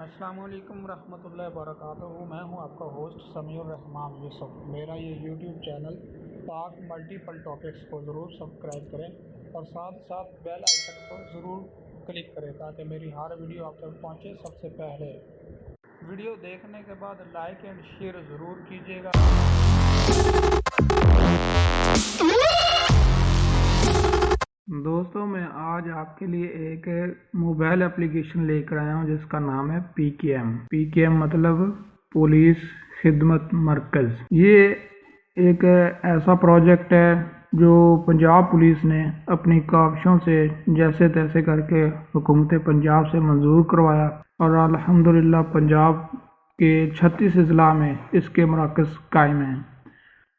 अस्सलाम वालेकुम रहमतुल्लाहि व बरकातुहू। मैं हूं आपका होस्ट समीउर रहमान यूसुफ। मेरा ये यूट्यूब चैनल पाक मल्टीपल टॉपिक्स को ज़रूर सब्सक्राइब करें और साथ साथ बेल आइकन को ज़रूर क्लिक करें ताकि मेरी हर वीडियो आप तक पहुंचे सबसे पहले। वीडियो देखने के बाद लाइक एंड शेयर ज़रूर कीजिएगा। दोस्तों, मैं आज आपके लिए एक मोबाइल एप्लीकेशन लेकर आया हूं जिसका नाम है पीकेएम मतलब पुलिस खिदमत मरकज़। ये एक ऐसा प्रोजेक्ट है जो पंजाब पुलिस ने अपनी काविशों से जैसे तैसे करके हुकूमत पंजाब से मंजूर करवाया और अल्हम्दुलिल्लाह पंजाब के 36 अजला में इसके मराकज़ कायम हैं।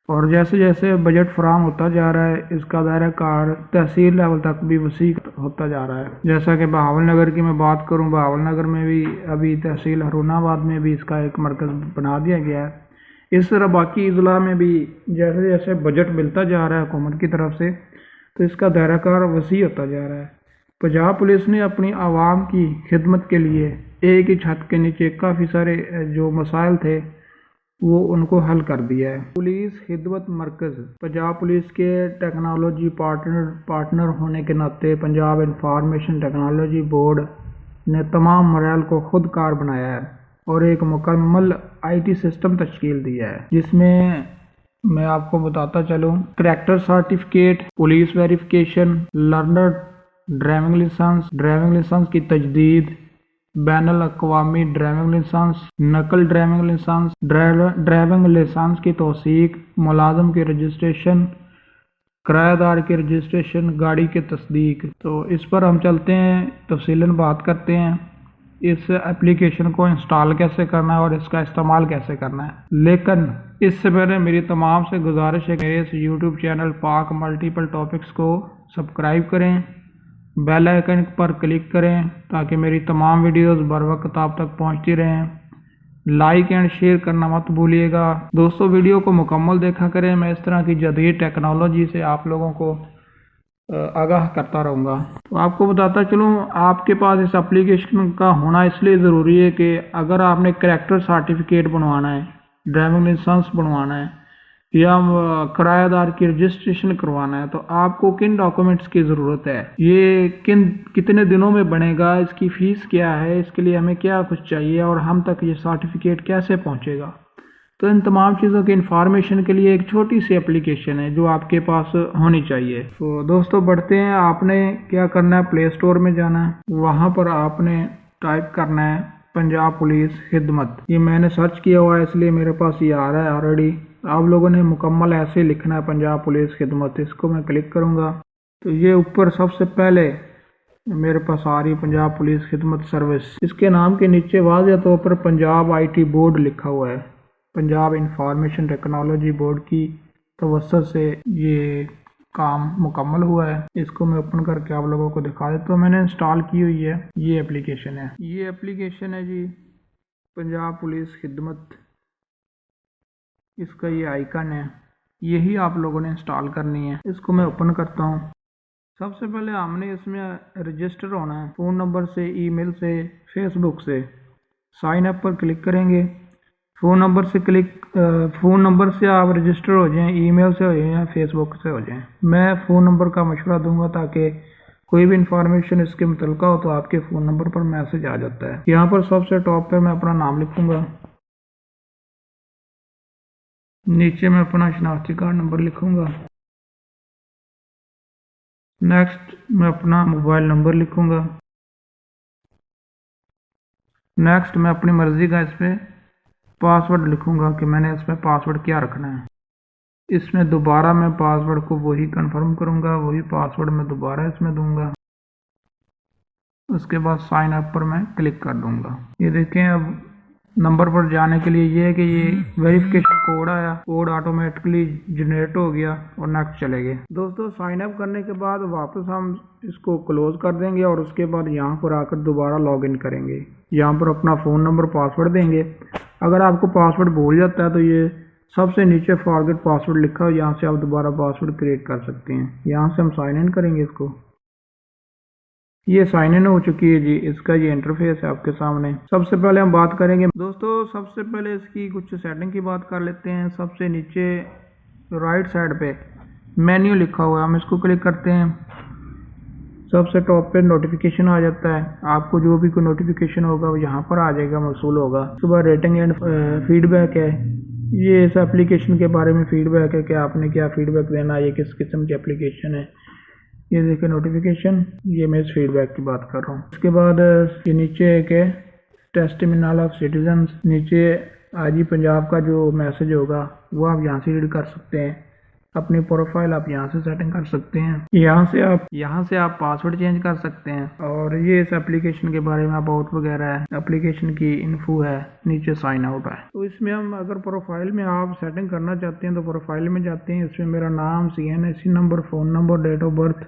और जैसे जैसे बजट फराहम होता जा रहा है इसका दायरा कार तहसील लेवल तक भी वसी होता जा रहा है। जैसा कि बहावल नगर की मैं बात करूं, बहावल नगर में भी अभी तहसील हरुनाबाद में भी इसका एक मरकज़ बना दिया गया है। इस तरह बाकी अजला में भी जैसे जैसे बजट मिलता जा रहा है हुकूमत की तरफ से तो इसका दायरा कार वसी होता जा रहा है। पंजाब पुलिस ने अपनी आवाम की खिदमत के लिए एक ही छत के नीचे काफ़ी सारे जो मसाइल थे वो उनको हल कर दिया है। पुलिस खिदमत मरकज़ पंजाब पुलिस के टेक्नोलॉजी पार्टनर होने के नाते पंजाब इंफॉर्मेशन टेक्नोलॉजी बोर्ड ने तमाम मराइल को खुद कार बनाया है और एक मुकम्मल आईटी सिस्टम तश्कील दिया है जिसमें मैं आपको बताता चलूँ character certificate, police verification, learner driving licence की तजदीद, बैनुल अक़वामी ड्राइविंग लाइसेंस, नकल ड्राइविंग लाइसेंस की तौसीक, मुलाज़िम की रजिस्ट्रेशन, किराएदार की रजिस्ट्रेशन, गाड़ी की तस्दीक। तो इस पर हम चलते हैं, तफसीलन बात करते हैं इस एप्लीकेशन को इंस्टॉल कैसे करना है और इसका इस्तेमाल कैसे करना है। लेकिन इससे पहले मेरी तमाम से गुजारिश है कि मेरे इस यूट्यूब चैनल पाक मल्टीपल टॉपिक्स को सब्सक्राइब करें, बेल आइकन पर क्लिक करें ताकि मेरी तमाम वीडियोस बर वक्त आप तक पहुंचती रहें। लाइक एंड शेयर करना मत भूलिएगा। दोस्तों, वीडियो को मुकम्मल देखा करें। मैं इस तरह की जदीद टेक्नोलॉजी से आप लोगों को आगाह करता रहूँगा। तो आपको बताता चलूँ, आपके पास इस एप्लीकेशन का होना इसलिए ज़रूरी है कि अगर आपने करैक्टर सर्टिफिकेट बनवाना है, ड्राइविंग लाइसेंस बनवाना है या किराएदार की रजिस्ट्रेशन करवाना है तो आपको किन डॉक्यूमेंट्स की ज़रूरत है, ये कितने दिनों में बनेगा, इसकी फ़ीस क्या है, इसके लिए हमें क्या कुछ चाहिए और हम तक ये सर्टिफिकेट कैसे पहुंचेगा। तो इन तमाम चीज़ों की इंफॉर्मेशन के लिए एक छोटी सी एप्लीकेशन है जो आपके पास होनी चाहिए। तो दोस्तों बढ़ते हैं। आपने क्या करना है, प्ले स्टोर में जाना है, वहाँ पर आपने टाइप करना है पंजाब पुलिस खिदमत। ये मैंने सर्च किया हुआ है इसलिए मेरे पास ये आ रहा है ऑलरेडी। आप लोगों ने मुकम्मल ऐसे लिखना है पंजाब पुलिस खिदमत। इसको मैं क्लिक करूँगा तो ये ऊपर सबसे पहले मेरे पास आ रही है पंजाब पुलिस खिदमत सर्विस। इसके नाम के नीचे वाज़ेह तौर पर पंजाब आईटी बोर्ड लिखा हुआ है। पंजाब इंफॉर्मेशन टेक्नोलॉजी बोर्ड की तवज्जो से ये काम मुकम्मल हुआ है। इसको मैं ओपन करके आप लोगों को दिखा देता हूँ। मैंने इंस्टॉल की हुई है, ये एप्लीकेशन है जी पंजाब पुलिस खिदमत। इसका ये आइकन है, यही आप लोगों ने इंस्टॉल करनी है। इसको मैं ओपन करता हूँ। सबसे पहले हमने इसमें रजिस्टर होना है, फ़ोन नंबर से, ईमेल से, फेसबुक से। साइन अप पर क्लिक करेंगे। फ़ोन नंबर से आप रजिस्टर हो जाएं, ईमेल से हो जाएं या फेसबुक से हो जाएं। मैं फ़ोन नंबर का मशवरा दूंगा ताकि कोई भी इंफॉर्मेशन इसके मुतल्लिका हो तो आपके फ़ोन नंबर पर मैसेज आ जाता है। यहाँ पर सबसे टॉप पे मैं अपना नाम लिखूँगा, नीचे मैं अपना शनाख्ती कार्ड नंबर लिखूँगा, नेक्स्ट मैं अपना मोबाइल नंबर लिखूँगा, नेक्स्ट मैं अपनी मर्ज़ी का इस पर पासवर्ड लिखूँगा कि मैंने इसमें पासवर्ड क्या रखना है। इसमें दोबारा मैं पासवर्ड को वही कंफर्म करूँगा, वही पासवर्ड मैं दोबारा इसमें दूँगा। उसके बाद साइन अप पर मैं क्लिक कर दूँगा। ये देखें, अब नंबर पर जाने के लिए ये है कि ये वेरिफिकेशन कोड आया, कोड ऑटोमेटिकली जनरेट हो गया और नेक्स्ट चले गए। दोस्तों, साइन अप करने के बाद वापस हम इसको क्लोज कर देंगे और उसके बाद यहाँ पर आकर दोबारा लॉगिन करेंगे। यहाँ पर अपना फ़ोन नंबर पासवर्ड देंगे। अगर आपको पासवर्ड भूल जाता है तो ये सबसे नीचे फॉरगेट पासवर्ड लिखा है, यहाँ से आप दोबारा पासवर्ड क्रिएट कर सकते हैं। यहाँ से हम साइन इन करेंगे इसको। ये साइन इन हो चुकी है जी। इसका ये इंटरफेस है आपके सामने। सबसे पहले हम बात करेंगे दोस्तों, सबसे पहले इसकी कुछ सेटिंग की बात कर लेते हैं। सबसे नीचे राइट साइड पे मेन्यू लिखा हुआ है, हम इसको क्लिक करते हैं। सबसे टॉप पे नोटिफिकेशन आ जाता है। आपको जो भी कोई नोटिफिकेशन होगा वो यहाँ पर आ जाएगा, मौसूल होगा। उसके बाद रेटिंग एंड फीडबैक है। ये इस एप्लीकेशन के बारे में फीडबैक है कि आपने क्या फीडबैक देना है, ये किस किस्म की एप्लीकेशन है। ये देखिए नोटिफिकेशन, ये मैं इस फीडबैक की बात कर रहा हूँ। उसके बाद ये नीचे एक है टेस्टिमोनियल ऑफ सिटीजन्स। नीचे आईजी पंजाब का जो मैसेज होगा वो आप यहाँ से रीड कर सकते हैं। अपनी प्रोफाइल आप यहाँ से सेटिंग कर सकते हैं। यहाँ से आप पासवर्ड चेंज कर सकते हैं। और ये इस एप्लीकेशन के बारे में अबाउट वगैरह है, एप्लीकेशन की इन्फो है, नीचे साइन आउट है। तो इसमें हम अगर प्रोफाइल में आप सेटिंग करना चाहते हैं तो प्रोफाइल में जाते हैं। इसमें मेरा नाम, CNSE number, phone number, date of birth,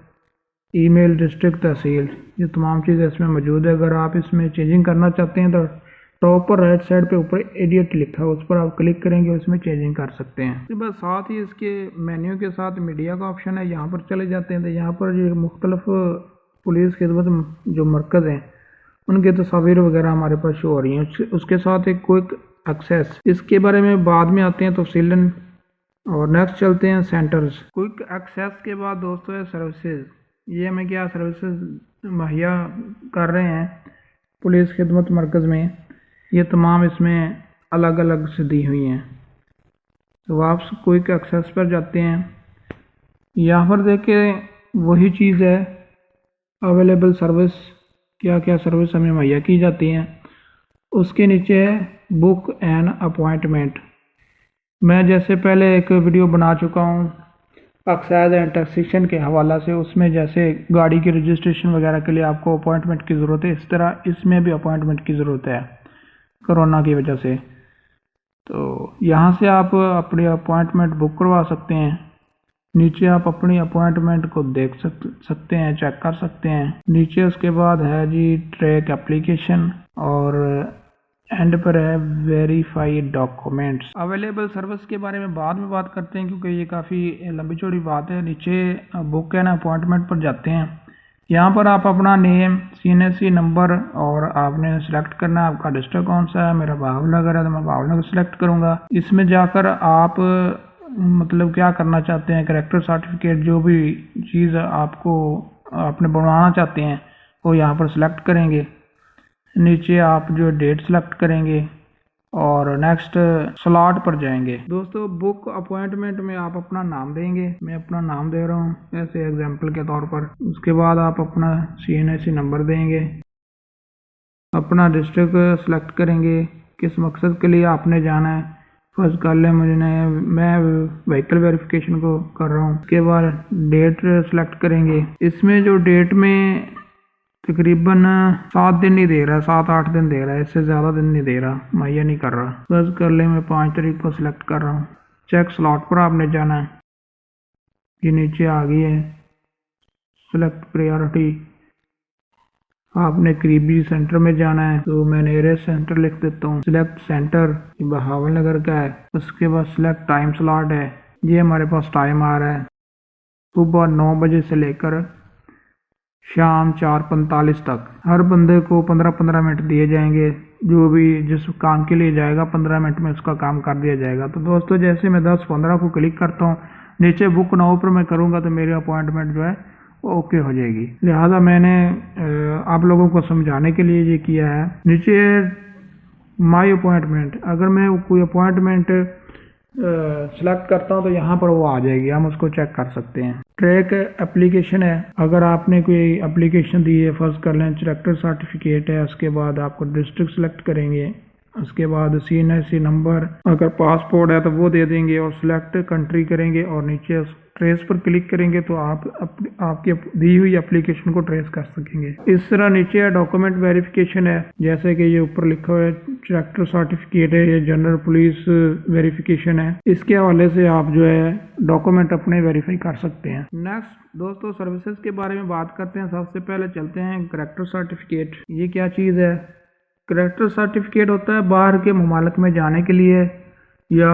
email, district, तहसील, ये तमाम चीज़ें इसमें मौजूद है। अगर आप इसमें चेंजिंग करना चाहते हैं तो टॉप पर राइट साइड पे ऊपर एडिट लिखा है, उस पर आप क्लिक करेंगे, उसमें चेंजिंग कर सकते हैं। इसके बाद साथ ही इसके मेन्यू के साथ मीडिया का ऑप्शन है। यहाँ पर चले जाते हैं तो यहाँ पर ये मुख्तलिफ पुलिस खिदमत जो मरकज़ हैं उनके तस्वीर वगैरह हमारे पास शो हो रही हैं। उसके साथ एक क्विक एक्सेस, इसके बारे में बाद में आते हैं तफसीलन। और नेक्स्ट चलते हैं सेंटर्स। क्विक एक्सेस के बाद दोस्तों है सर्विसेज। ये हमें क्या सर्विसेज मुहैया कर रहे हैं पुलिस खिदमत मरकज़ में, ये तमाम इसमें अलग अलग से दी हुई हैं। तो आप क्विक एक्सेस पर जाते हैं। यहाँ पर देखें वही चीज़ है, अवेलेबल सर्विस, क्या क्या सर्विस हमें मुहैया की जाती हैं। उसके नीचे है बुक एन अपॉइंटमेंट। मैं जैसे पहले एक वीडियो बना चुका हूँ एक्साइज एंड टैक्सेशन के हवाला से, उसमें जैसे गाड़ी की रजिस्ट्रेशन वगैरह के लिए आपको अपॉइंटमेंट की ज़रूरत है, इस तरह इसमें भी अपॉइंटमेंट की ज़रूरत है कोरोना की वजह से। तो यहाँ से आप अपनी अपॉइंटमेंट बुक करवा सकते हैं। नीचे आप अपनी अपॉइंटमेंट को देख सकते हैं, चेक कर सकते हैं। नीचे उसके बाद है जी ट्रैक एप्लीकेशन और एंड पर है वेरीफाई डॉक्यूमेंट्स। अवेलेबल सर्विस के बारे में बाद में बात करते हैं क्योंकि ये काफ़ी लंबी चौड़ी बात है। नीचे बुक एंड अपॉइंटमेंट पर जाते हैं। यहाँ पर आप अपना नेम, CNSE नंबर और आपने सेलेक्ट करना है आपका डिस्ट्रिक्ट कौन सा है। मेरा भावनगर है तो मैं भावनगर सेलेक्ट करूँगा। इसमें जाकर आप मतलब क्या करना चाहते हैं, कैरेक्टर सर्टिफिकेट, जो भी चीज़ आपको आपने बनवाना चाहते हैं वो यहाँ पर सेलेक्ट करेंगे। नीचे आप जो डेट सेलेक्ट करेंगे और नेक्स्ट स्लॉट पर जाएंगे। दोस्तों बुक अपॉइंटमेंट में आप अपना नाम देंगे, मैं अपना नाम दे रहा हूँ ऐसे एग्जांपल के तौर पर। उसके बाद आप अपना CNSE नंबर देंगे, अपना डिस्ट्रिक्ट सेलेक्ट करेंगे, किस मकसद के लिए आपने जाना है। फर्स्ट कर ले मैं व्हीकल वेरिफिकेशन को कर रहा हूँ। उसके बाद डेट सेलेक्ट करेंगे। इसमें जो डेट में तकरीबन 7 दिन नहीं दे रहा है, 7-8 दिन दे रहा है, इससे ज़्यादा दिन नहीं दे रहा, मुहैया नहीं कर रहा। बस कर ले मैं 5 तारीख को सिलेक्ट कर रहा हूँ। चेक स्लॉट पर आपने जाना है, ये नीचे आ गई है सेलेक्ट प्रायोरिटी। आपने करीबी सेंटर में जाना है तो मैं नियरेस्ट सेंटर लिख देता हूँ। सिलेक्ट सेंटर भावनगर का है। उसके बाद सिलेक्ट टाइम स्लॉट है, ये हमारे पास टाइम आ रहा है सुबह 9 बजे से लेकर शाम 4:45 तक। हर बंदे को 15-15 मिनट दिए जाएंगे, जो भी जिस काम के लिए जाएगा 15 मिनट में उसका काम कर दिया जाएगा। तो दोस्तों जैसे मैं 10-15 को क्लिक करता हूँ, नीचे बुक नाउ पर मैं करूँगा तो मेरी अपॉइंटमेंट जो है वो ओके हो जाएगी। लिहाजा मैंने आप लोगों को समझाने के लिए ये किया है। नीचे माई अपॉइंटमेंट, अगर मैं कोई अपॉइंटमेंट सेलेक्ट करता हूँ तो यहाँ पर वो आ जाएगी, हम उसको चेक कर सकते हैं। ट्रैक एप्लीकेशन है, अगर आपने कोई एप्लीकेशन दी है, फर्स्ट कर लें कैरेक्टर सर्टिफिकेट है, उसके बाद आपको डिस्ट्रिक्ट सेलेक्ट करेंगे, उसके बाद CNSE नंबर, अगर पासपोर्ट है तो वो दे देंगे और सिलेक्ट कंट्री करेंगे और नीचे ट्रेस पर क्लिक करेंगे तो आप आपकी दी हुई एप्लीकेशन को ट्रेस कर सकेंगे। इस तरह नीचे है डॉक्यूमेंट वेरिफिकेशन है, जैसे कि ये ऊपर लिखा हुआ है कैरेक्टर सर्टिफिकेट है, ये जनरल पुलिस वेरिफिकेशन है। इसके हवाले से आप जो है डॉक्यूमेंट अपने वेरीफाई कर सकते हैं। नेक्स्ट दोस्तों सर्विसेज के बारे में बात करते हैं। सबसे पहले चलते हैं कैरेक्टर सर्टिफिकेट। ये क्या चीज़ है? कैरेक्टर सर्टिफिकेट होता है बाहर के ममालिक में जाने के लिए या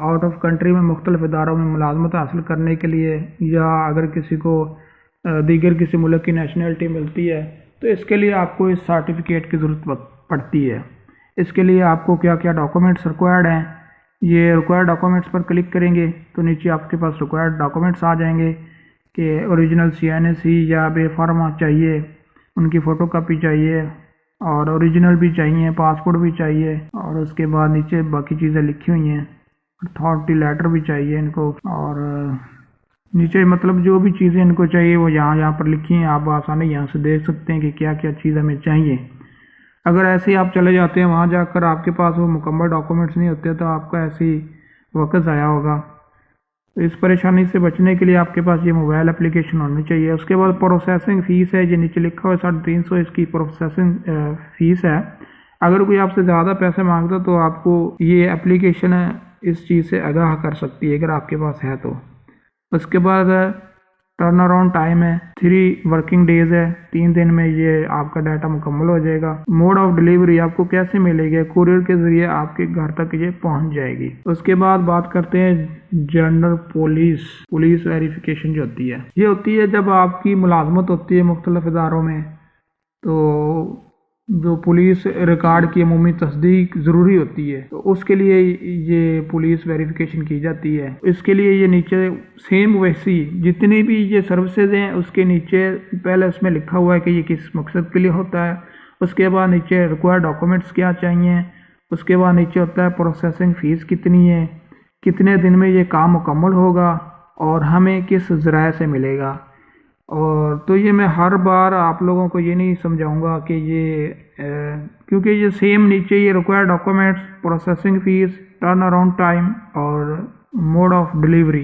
आउट ऑफ कंट्री में मुख्तलिफ इदारों में मुलाजमत हासिल करने के लिए, या अगर किसी को दीगर किसी मुल्क की नेशनलिटी मिलती है, तो इसके लिए आपको इस सर्टिफिकेट की ज़रूरत पड़ती है। इसके लिए आपको क्या क्या डॉक्यूमेंट्स रिक्वायर्ड हैं, ये रिक्वायर्ड डॉक्यूमेंट्स पर क्लिक करेंगे तो नीचे आपके पास रिक्वायर्ड डॉक्यूमेंट्स आ जाएंगे कि ओरिजिनल CNC या बेफार्मा चाहिए, उनकी फ़ोटोकॉपी चाहिए और ओरिजिनल भी चाहिए, पासपोर्ट भी चाहिए, और उसके बाद नीचे बाकी चीज़ें लिखी हुई हैं, अथॉरिटी लेटर भी चाहिए इनको, और नीचे मतलब जो भी चीज़ें इनको चाहिए वो यहाँ पर लिखी हैं। आप आसानी यहाँ से देख सकते हैं कि क्या क्या चीज़ हमें चाहिए। अगर ऐसे ही आप चले जाते हैं वहाँ जाकर आपके पास वो मुकम्मल डॉक्यूमेंट्स नहीं होते तो आपका ऐसे ही वक्त ज़ाया होगा। तो इस परेशानी से बचने के लिए आपके पास ये मोबाइल एप्लीकेशन होनी चाहिए। उसके बाद प्रोसेसिंग फ़ीस है, जो नीचे लिखा हुआ है 350 इसकी प्रोसेसिंग फ़ीस है। अगर कोई आपसे ज़्यादा पैसे मांगता तो आपको ये एप्लीकेशन इस चीज़ से आगाह कर सकती है अगर आपके पास है तो। उसके बाद टर्न अराउंड टाइम है 3 वर्किंग डेज़ है, 3 दिन में ये आपका डाटा मुकम्मल हो जाएगा। मोड ऑफ डिलीवरी आपको कैसे मिलेगी, कुरियर के ज़रिए आपके घर तक ये पहुंच जाएगी। उसके बाद बात करते हैं जनरल पुलिस वेरिफिकेशन जो होती है, ये होती है जब आपकी मुलाजमत होती है मुख्तलिफ इदारों में, तो जो पुलिस रिकॉर्ड की अमूमी तस्दीक ज़रूरी होती है, तो उसके लिए ये पुलिस वेरिफिकेशन की जाती है। इसके लिए ये नीचे सेम वैसी जितनी भी ये सर्विसेज हैं उसके नीचे पहले उसमें लिखा हुआ है कि ये किस मकसद के लिए होता है। उसके बाद नीचे रिक्वायर्ड डॉक्यूमेंट्स क्या चाहिए, उसके बाद नीचे होता है प्रोसेसिंग फ़ीस कितनी है, कितने दिन में ये काम मुकम्मल होगा और हमें किस ज़राए से मिलेगा। और तो ये मैं हर बार आप लोगों को ये नहीं समझाऊंगा कि ये क्योंकि ये सेम नीचे ये required documents, processing fees, turn around time और मोड ऑफ डिलीवरी,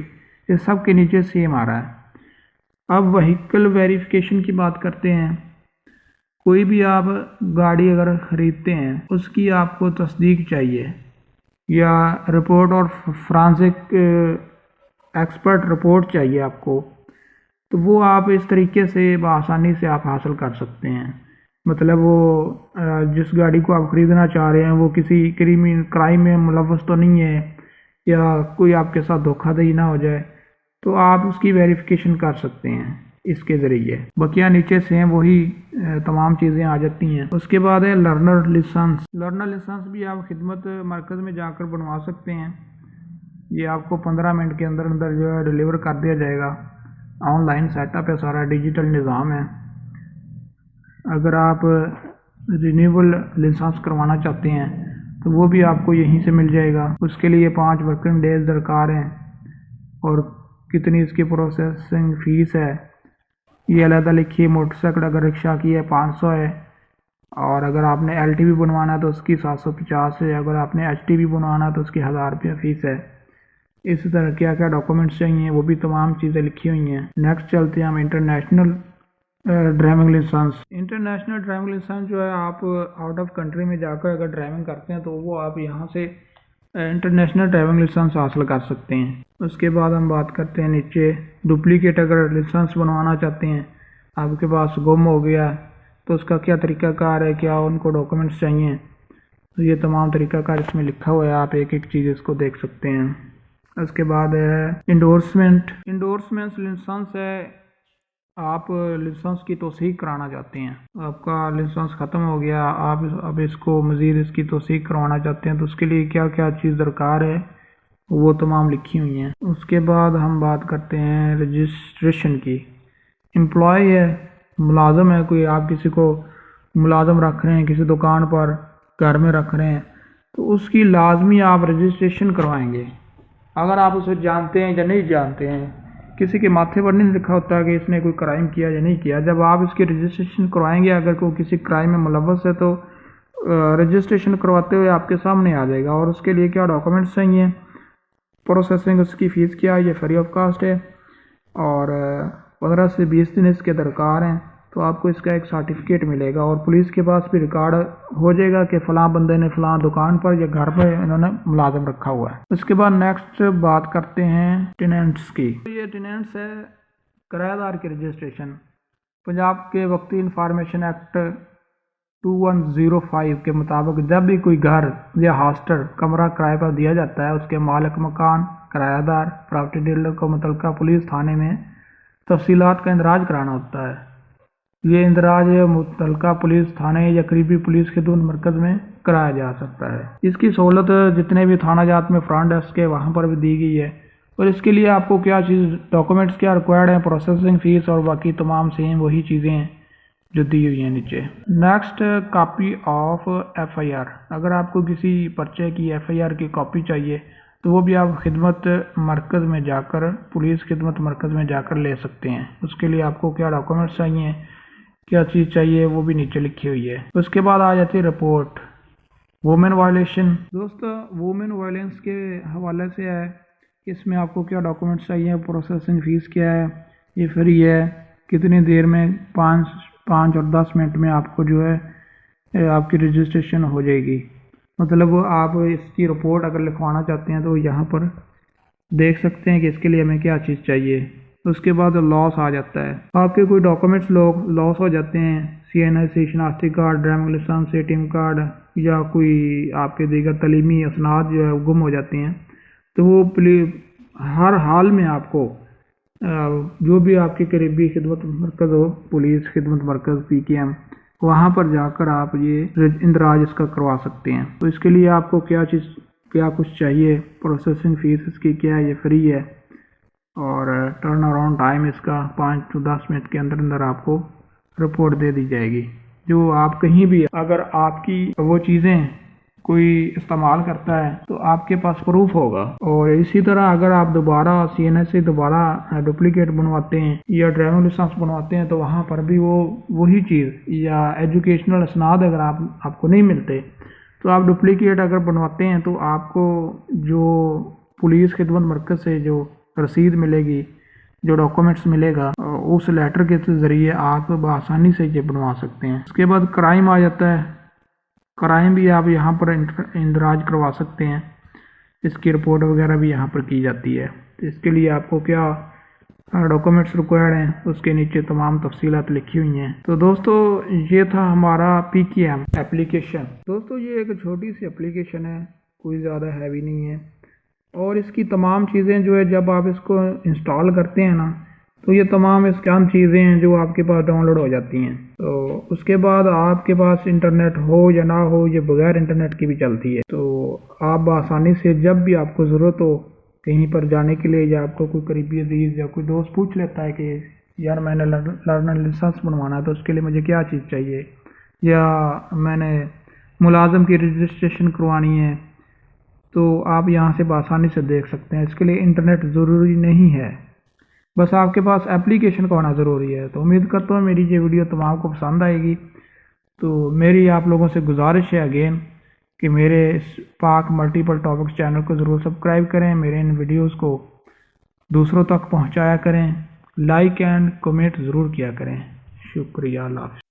ये सब के नीचे सेम आ रहा है। अब व्हीकल वेरिफिकेशन की बात करते हैं। कोई भी आप गाड़ी अगर ख़रीदते हैं उसकी आपको तस्दीक चाहिए या रिपोर्ट और फ्रांसिक एक्सपर्ट रिपोर्ट चाहिए आपको, तो वो आप इस तरीके से आसानी से आप हासिल कर सकते हैं। मतलब वो जिस गाड़ी को आप ख़रीदना चाह रहे हैं वो किसी क्राइम में मुलव्वस तो नहीं है या कोई आपके साथ धोखाधड़ी ना हो जाए, तो आप उसकी वेरिफिकेशन कर सकते हैं इसके ज़रिए। बकिया नीचे से वही तमाम चीज़ें आ जाती हैं। उसके बाद है लर्नर लाइसेंस भी आप खिदमत मरकज़ में जाकर बनवा सकते हैं। ये आपको 15 मिनट के अंदर अंदर जो है डिलीवर कर दिया जाएगा। ऑनलाइन सेटअप है, सारा डिजिटल निज़ाम है। अगर आप रिन्यूएबल लाइसेंस करवाना चाहते हैं तो वो भी आपको यहीं से मिल जाएगा। उसके लिए 5 वर्किंग डेज दरकार हैं और कितनी इसकी प्रोसेसिंग फ़ीस है ये अलग लिखिए। मोटरसाइकिल अगर रिक्शा की है 500 है, और अगर आपने LTV बनवाना है तो उसकी 750 है, अगर आपने HTV बनवाना है तो उसकी 1000 रुपये फ़ीस है। इसी तरह क्या क्या डॉक्यूमेंट्स चाहिए वो भी तमाम चीज़ें लिखी हुई हैं। नेक्स्ट चलते हैं हम international driving licence. International driving licence जो है आप आउट ऑफ कंट्री में जाकर अगर ड्राइविंग करते हैं तो वो आप यहाँ से इंटरनेशनल ड्राइविंग लाइसेंस हासिल कर सकते हैं। उसके बाद हम बात करते हैं नीचे डुप्लीकेट अगर लाइसेंस बनवाना चाहते हैं, आपके पास गुम हो गया तो उसका क्या तरीक़ाकार है, क्या उनको डॉक्यूमेंट्स चाहिए, तो ये तमाम तरीक़ाकार इसमें लिखा हुआ है। आप एक एक चीज़ इसको देख सकते हैं। उसके बाद है इंडोर्समेंट लाइसेंस है। आप लाइसेंस की तौसीक कराना चाहते हैं, आपका लाइसेंस ख़त्म हो गया, आप अब इसको मज़ीद इसकी तौसीक करवाना चाहते हैं तो उसके लिए क्या क्या चीज़ दरकार है वो तमाम लिखी हुई हैं। उसके बाद हम बात करते हैं रजिस्ट्रेशन की। एम्प्लॉय है, मुलाजम है, कोई आप किसी को मुलाजम रख रहे हैं, किसी दुकान पर घर में रख रहे हैं, तो उसकी लाजमी आप रजिस्ट्रेशन करवाएंगे। अगर आप उसे जानते हैं या नहीं जानते हैं, किसी के माथे पर नहीं लिखा होता कि इसने कोई क्राइम किया या नहीं किया। जब आप इसकी रजिस्ट्रेशन करवाएंगे, अगर कोई किसी क्राइम में मुलव्वस है तो रजिस्ट्रेशन करवाते हुए आपके सामने आ जाएगा। और उसके लिए क्या डॉक्यूमेंट्स चाहिए, प्रोसेसिंग उसकी फ़ीस क्या है, ये फ्री ऑफ कास्ट है, और 15 से 20 दिन इसके दरकार हैं, तो आपको इसका एक सर्टिफिकेट मिलेगा और पुलिस के पास भी रिकॉर्ड हो जाएगा कि फ़लाँ बंदे ने फ़लाँ दुकान पर या घर पर इन्होंने मुलाजिम रखा हुआ है। उसके बाद नेक्स्ट बात करते हैं टेनेंट्स की। तो ये टेनेंट्स है किराएदार की रजिस्ट्रेशन। पंजाब के वक्ती इंफॉर्मेशन एक्ट 2105 के मुताबिक जब भी कोई घर या हॉस्टल कमरा किराए पर दिया जाता है, उसके मालिक मकान, किराएदार, प्रॉपर्टी डीलर को मुतल्लिका पुलिस थाने में तफसीलात का इंदराज कराना होता है। ये इंदराज मुतलका पुलिस थाने या करीबी पुलिस खिदमत मरकज़ में कराया जा सकता है। इसकी सहूलत जितने भी थाना जात में फ्रंट डेस्क है वहाँ पर भी दी गई है। और इसके लिए आपको क्या चीज़ डॉक्यूमेंट्स क्या रिक्वायर्ड हैं, प्रोसेसिंग फ़ीस और बाकी तमाम सेम वही चीज़ें हैं जो दी हुई हैं नीचे। Next, copy of FIR। अगर आपको किसी पर्चे की FIR की कॉपी चाहिए तो वो भी आप खिदमत मरकज़ में जाकर, पुलिस खिदमत मरकज़ में जाकर ले सकते हैं। उसके लिए आपको क्या डॉक्यूमेंट्स चाहिए, क्या चीज़ चाहिए, वो भी नीचे लिखी हुई है। उसके बाद आ जाती है रिपोर्ट वुमेन वायलेशन। दोस्तों, वुमेन वायलेंस के हवाले से है, इसमें आपको क्या डॉक्यूमेंट्स चाहिए, प्रोसेसिंग फ़ीस क्या है, ये फ्री है, कितनी देर में, 5 और 10 मिनट में आपको जो है आपकी रजिस्ट्रेशन हो जाएगी। मतलब आप इसकी रिपोर्ट अगर लिखवाना चाहते हैं तो यहाँ पर देख सकते हैं कि इसके लिए हमें क्या चीज़ चाहिए। उसके बाद लॉस आ जाता है, आपके कोई डॉक्यूमेंट्स लॉस हो जाते हैं, CNI शनाख्ती card, driving licence, ATM card या कोई आपके दीगर तलीमी असनाद जो है गुम हो जाते हैं, तो वो हर हाल में आपको जो भी आपके करीबी खिदमत मरकज़ हो, पुलिस खिदमत मरकज़ PKM, वहाँ पर जाकर आप ये इंदराज इसका करवा सकते हैं। तो इसके लिए आपको क्या कुछ चाहिए, प्रोसेसिंग फ़ीस इसकी क्या है, ये फ्री है, और टर्न अराउंड टाइम इसका 5 से 10 मिनट के अंदर अंदर आपको रिपोर्ट दे दी जाएगी। जो आप कहीं भी अगर आपकी वो चीज़ें कोई इस्तेमाल करता है तो आपके पास प्रूफ होगा। और इसी तरह अगर आप दोबारा CNI से दोबारा डुप्लीकेट बनवाते हैं या ड्राइविंग लाइसेंस बनवाते हैं तो वहाँ पर भी वही चीज़ या एजुकेशनल असनाद अगर आपको नहीं मिलते तो आप डुप्लीकेट अगर बनवाते हैं तो आपको जो पुलिस खिदमत मरकज़ से जो रसीद मिलेगी, जो डॉक्यूमेंट्स मिलेगा, उस लेटर के ज़रिए आप आसानी से ये बनवा सकते हैं। उसके बाद क्राइम आ जाता है, क्राइम भी आप यहाँ पर इंदराज करवा सकते हैं, इसकी रिपोर्ट वगैरह भी यहाँ पर की जाती है। तो इसके लिए आपको क्या डॉक्यूमेंट्स रिक्वायर्ड हैं, उसके नीचे तमाम तफसीलात लिखी हुई हैं। तो दोस्तों, ये था हमारा PKM एप्लीकेशन। दोस्तों, ये एक छोटी सी एप्लीकेशन है, कोई ज़्यादा हैवी नहीं है, और इसकी तमाम चीज़ें जो है जब आप इसको इंस्टॉल करते हैं ना तो ये तमाम स्कैम चीज़ें हैं जो आपके पास डाउनलोड हो जाती हैं। तो उसके बाद आपके पास इंटरनेट हो या ना हो, ये बगैर इंटरनेट की भी चलती है। तो आप आसानी से जब भी आपको ज़रूरत हो कहीं पर जाने के लिए, या आपको कोई करीबी अजीज़ या कोई दोस्त पूछ लेता है कि यार मैंने लर्नर लाइसेंस बनवाना है तो उसके लिए मुझे क्या चीज़ चाहिए, या मैंने मुलाजम की रजिस्ट्रेशन करवानी है, तो आप यहाँ से आसानी से देख सकते हैं। इसके लिए इंटरनेट ज़रूरी नहीं है, बस आपके पास एप्लीकेशन का होना ज़रूरी है। तो उम्मीद करता हूँ मेरी ये वीडियो तमाम को पसंद आएगी। तो मेरी आप लोगों से गुजारिश है अगेन कि मेरे इस पाक मल्टीपल टॉपिक्स चैनल को ज़रूर सब्सक्राइब करें, मेरे इन वीडियोस को दूसरों तक पहुँचाया करें, लाइक एंड कमेंट ज़रूर किया करें। शुक्रिया। अल्लाह हाफ़िज़।